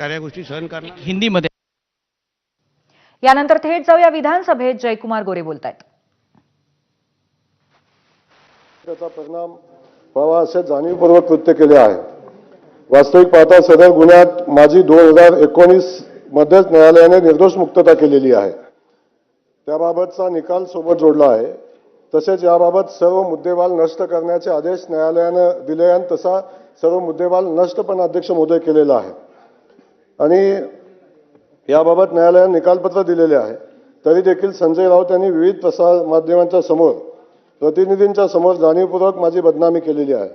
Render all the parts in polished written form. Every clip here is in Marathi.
साऱ्या गोष्टी सहन करणार हिंदीमध्ये। यानंतर थेट जाऊया विधानसभेत, जयकुमार गोरे बोलतायत। त्याचा परिणाम व्हावा असे जाणीवपूर्वक कृत्य केले आहे। वास्तविक पाहता सदर गुन्ह्यात माझी 2019 मध्येच न्यायालयाने निर्दोष मुक्तता केलेली आहे। त्याबाबतचा निकाल सोबत जोडला आहे। तसेच याबाबत सर्व मुद्देमाल नष्ट करण्याचे आदेश न्यायालयाने दिले आणि तसा सर्व मुद्देमाल नष्ट पण अध्यक्ष महोदय केलेला आहे आणि याबाबत न्यायालयाने निकालपत्र दिलेले आहे। तरी देखील संजय राऊत यांनी विविध प्रसार माध्यमांच्या समोर प्रतिनिधींच्या समोर जाणीवपूर्वक माझी बदनामी केलेली आहे।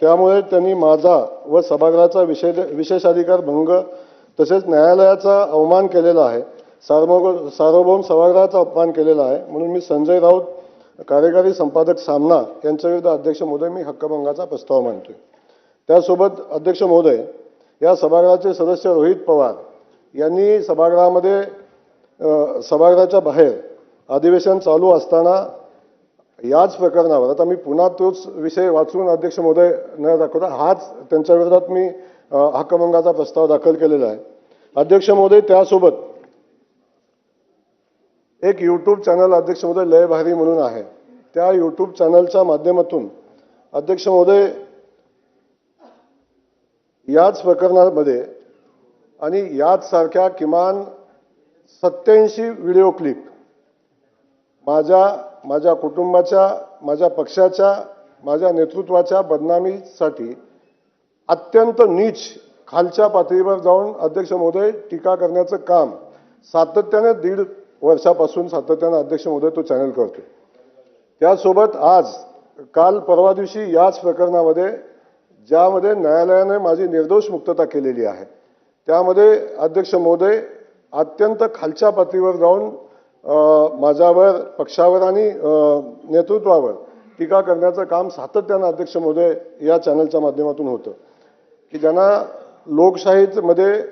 त्यामुळे त्यांनी माझा व सभागृहाचा विशेषाधिकार भंग तसेच न्यायालयाचा अवमान केलेला आहे। सार्वभौम सभागृहाचा अपमान केलेला आहे। म्हणून मी संजय राऊत, कार्यकारी संपादक सामना यांच्याविरुद्ध अध्यक्ष महोदय मी हक्कभंगाचा प्रस्ताव मांडतोय। त्यासोबत अध्यक्ष महोदय, या सभागृहाचे सदस्य रोहित पवार यांनी सभागृहाच्या बाहेर अधिवेशन चालू असताना याच प्रकरणावर, आता मी पुन्हा तोच विषय वाचून अध्यक्ष महोदय न दाखवता हाच त्यांच्या विरोधात मी हक्कभंगाचा प्रस्ताव दाखल केलेला आहे। अध्यक्ष महोदय, त्यासोबत एक यूट्यूब चॅनल अध्यक्ष महोदय लय भारी म्हणून आहे, त्या यूट्यूब चॅनलच्या माध्यमातून अध्यक्ष महोदय याच प्रकरणामध्ये आणि याच सारख्या किमान 87 व्हिडिओ क्लिप माझ्या कुटुंबाच्या, माझ्या पक्षाच्या, माझ्या नेतृत्वाच्या बदनामीसाठी अत्यंत नीच खालच्या पातळीवर जाऊन अध्यक्ष महोदय टीका करण्याचं काम सातत्याने 1.5 वर्षापासून अध्यक्ष महोदय तो चॅनल करतो। त्यासोबत काल परवा दिवशी याच प्रकरणामध्ये ज्यामध्ये न्यायालयाने माझी निर्दोष मुक्तता केलेली आहे, त्यामध्ये अध्यक्ष महोदय अत्यंत खालच्या पातळीवर जाऊन माझ्यावर, पक्षावर आणि नेतृत्वावर टीका करण्याचं काम सातत्याने अध्यक्ष महोदय या चॅनलच्या माध्यमातून होतं की ज्यांना लोकशाहीमध्ये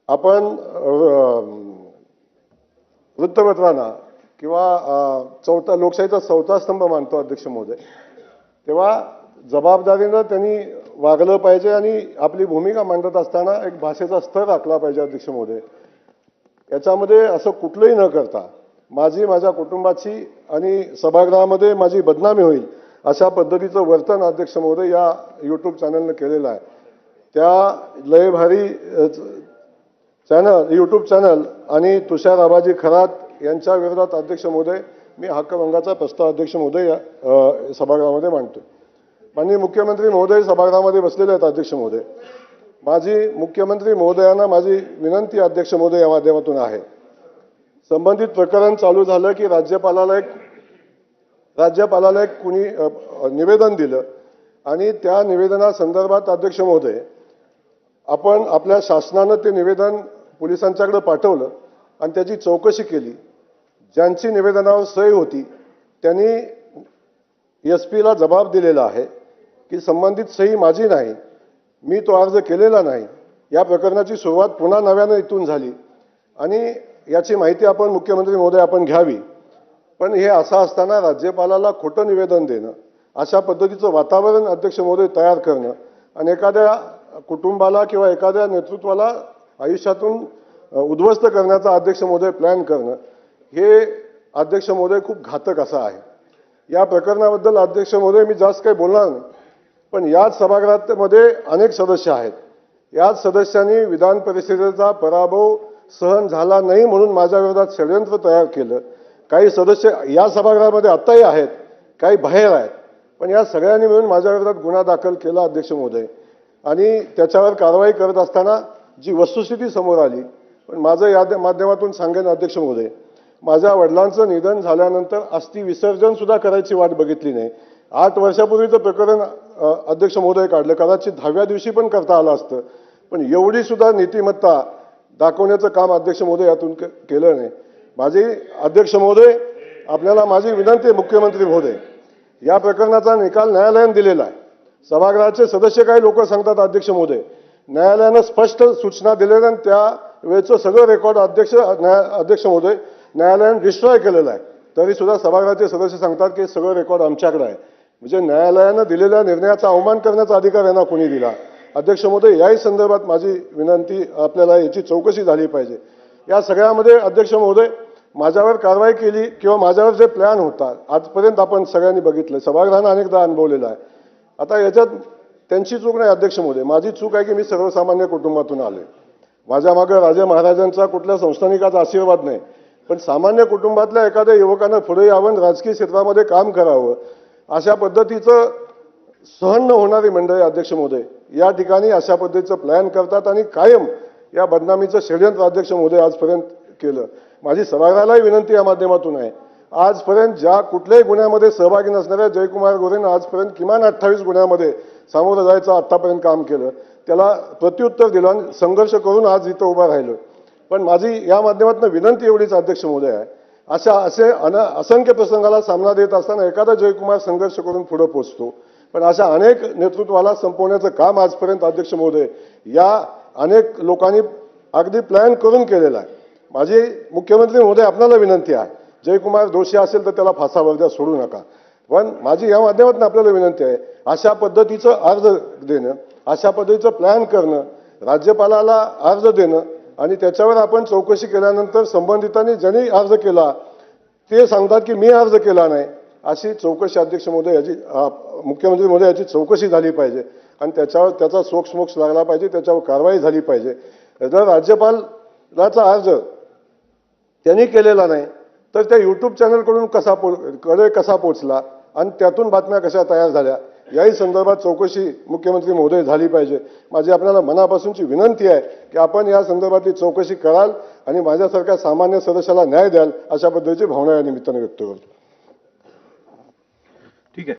आपण वृत्तपत्रांना किंवा लोकशाहीचा चौथा स्तंभ मानतो अध्यक्ष महोदय, तेव्हा जबाबदारीनं त्यांनी वागलं पाहिजे आणि आपली भूमिका मांडत असताना एक भाषेचा स्तर राखला पाहिजे अध्यक्ष महोदय। याच्यामध्ये असं कुठलंही न करता माझ्या कुटुंबाची आणि सभागृहामध्ये माझी बदनामी होईल अशा पद्धतीचं वर्तन अध्यक्ष महोदय या यूट्यूब चॅनलने केलेलं आहे। त्या लय भारी यूट्यूब चॅनल आणि तुषार आबाजी खरात यांच्या विरोधात अध्यक्ष महोदय मी हक्कभंगाचा प्रस्ताव अध्यक्ष महोदय या सभागृहामध्ये मांडतो। माननीय मुख्यमंत्री महोदय सभागृहामध्ये बसलेले आहेत अध्यक्ष महोदय। मुख्यमंत्री महोदयांना माझी विनंती अध्यक्ष महोदय या माध्यमातून आहे, संबंधित प्रकरण चालू झालं की राज्यपालाला एक कुणी निवेदन दिलं आणि त्या निवेदनासंदर्भात अध्यक्ष महोदय आपण आपल्या शासनानं ते निवेदन पोलिसांच्याकडे पाठवलं आणि त्याची चौकशी केली। ज्यांची निवेदनावर सही होती त्यांनी SP ला जबाब दिलेला आहे की संबंधित सही माझी नाही, मी तो अर्ज केलेला नाही। या प्रकरणाची सुरुवात पुन्हा नव्यानं इथून झाली आणि याची माहिती आपण मुख्यमंत्री महोदय आपण घ्यावी, पण हे असं असताना राज्यपालाला खोटं निवेदन देणं, अशा पद्धतीचं वातावरण अध्यक्ष महोदय तयार करणं आणि एखाद्या कुटुंबाला किंवा एखाद्या नेतृत्वाला आयुष्यातून उद्ध्वस्त करण्याचा अध्यक्ष महोदय प्लॅन करणं, हे अध्यक्ष महोदय खूप घातक असं आहे। या प्रकरणाबद्दल अध्यक्ष महोदय मी जास्त काही बोलणार नाही, पण याच सभागृहामध्ये अनेक सदस्य आहेत। याच सदस्यांनी विधान परिषदेचा पराभव सहन झाला नाही म्हणून माझ्या विरोधात षडयंत्र तयार केलं। काही सदस्य या सभागृहामध्ये आत्ताही आहेत, काही बाहेर आहेत, पण या सगळ्यांनी मिळून माझ्या विरोधात गुन्हा दाखल केला अध्यक्ष महोदय आणि त्याच्यावर कारवाई करत असताना जी वस्तुस्थिती समोर आली, पण माझं या माध्यमातून सांगेन अध्यक्ष महोदय, माझ्या वडिलांचं निधन झाल्यानंतर अस्थि विसर्जन सुद्धा करायची वाट बघितली नाही। 8 वर्षापूर्वीचं प्रकरण अध्यक्ष महोदय काढलं, कदाचित 10व्या दिवशी पण करता आलं असतं, पण एवढी सुद्धा नीतिमत्ता दाखवण्याचं काम अध्यक्ष महोदय यातून केलं नाही। माझी अध्यक्ष महोदय आपल्याला माझी विनंती आहे मुख्यमंत्री महोदय, या प्रकरणाचा निकाल न्यायालयाने दिलेला आहे। सभागृहाचे सदस्य काही लोक सांगतात अध्यक्ष महोदय न्यायालयाने स्पष्ट सूचना दिलेल्या आणि त्या वेळचं सगळं रेकॉर्ड अध्यक्ष महोदय न्यायालयाने डिस्ट्रॉय केलेलं आहे, तरी सुद्धा सभागृहाचे सदस्य सांगतात की सगळं रेकॉर्ड आमच्याकडे आहे। म्हणजे न्यायालयाने दिलेल्या निर्णयाचा अवमान करण्याचा अधिकार यांना कोणी दिला? अध्यक्ष महोदय, याही संदर्भात माझी विनंती, आपल्याला याची चौकशी झाली पाहिजे. या सगळ्यामध्ये अध्यक्ष महोदय, माझ्यावर कारवाई केली किंवा माझ्यावर जे प्लॅन होता आजपर्यंत आपण सगळ्यांनी बघितलं, सभागृहानं अनेकदा अनुभवलेला आहे. आता याच्यात त्यांची चूक नाही अध्यक्ष महोदय, माझी चूक आहे की मी सर्वसामान्य कुटुंबातून आलोय. माझ्या मागे राजे महाराजांचा कुठल्या संस्थानिकाचा आशीर्वाद नाही, पण सामान्य कुटुंबातल्या एखाद्या युवकानं पुढे यावं, राजकीय क्षेत्रामध्ये काम करावं, अशा पद्धतीचं सहन न होणारी मंडळी अध्यक्ष महोदय या ठिकाणी अशा पद्धतीचं प्लॅन करतात आणि कायम या बदनामीचं षडयंत्र अध्यक्ष महोदय आजपर्यंत केलं. माझी सभागृहालाही विनंती या माध्यमातून आहे, आजपर्यंत ज्या कुठल्याही गुन्ह्यामध्ये सहभागी नसणाऱ्या जयकुमार गोरेनं आजपर्यंत किमान 28 गुन्ह्यामध्ये सामोरं जायचं आतापर्यंत काम केलं, त्याला प्रत्युत्तर दिलं आणि संघर्ष करून आज इथं उभा राहिलो. पण माझी या माध्यमातून विनंती एवढीच अध्यक्ष महोदय आहे, असे असंख्य प्रसंगाला सामना देत असताना एखादा जयकुमार संघर्ष करून पुढे पोहोचतो, पण अशा अनेक नेतृत्वाला संपवण्याचं काम आजपर्यंत अध्यक्ष महोदय या अनेक लोकांनी अगदी प्लॅन करून केलेलं आहे. माझी मुख्यमंत्री महोदय आपल्याला विनंती आहे, जयकुमार दोषी असेल तर त्याला फासावर द्या, सोडू नका. पण माझी या माध्यमातून आपल्याला विनंती आहे, अशा पद्धतीचं अर्ज देणं, अशा पद्धतीचं प्लॅन करणं, राज्यपालाला अर्ज देणं आणि त्याच्यावर आपण चौकशी केल्यानंतर संबंधितांनी ज्यांनी अर्ज केला ते सांगतात की मी अर्ज केला नाही, अशी चौकशी अध्यक्ष महोदय याची मुख्यमंत्री महोदय याची चौकशी झाली पाहिजे आणि त्याच्यावर त्याचा सोक्ष लागला पाहिजे, त्याच्यावर कारवाई झाली पाहिजे. जर राज्यपालाचा अर्ज त्यांनी केलेला नाही तर त्या युट्यूब चॅनलकडून कसा पोचला आणि त्यातून बातम्या कशा तयार झाल्या, याही संदर्भात चौकशी मुख्यमंत्री महोदय झाली पाहिजे. माझी आपल्याला मनापासूनची विनंती आहे की आपण या संदर्भातली चौकशी कराल आणि माझ्यासारख्या सामान्य सदस्याला न्याय द्याल, अशा पद्धतीची भावना या निमित्ताने व्यक्त करतो.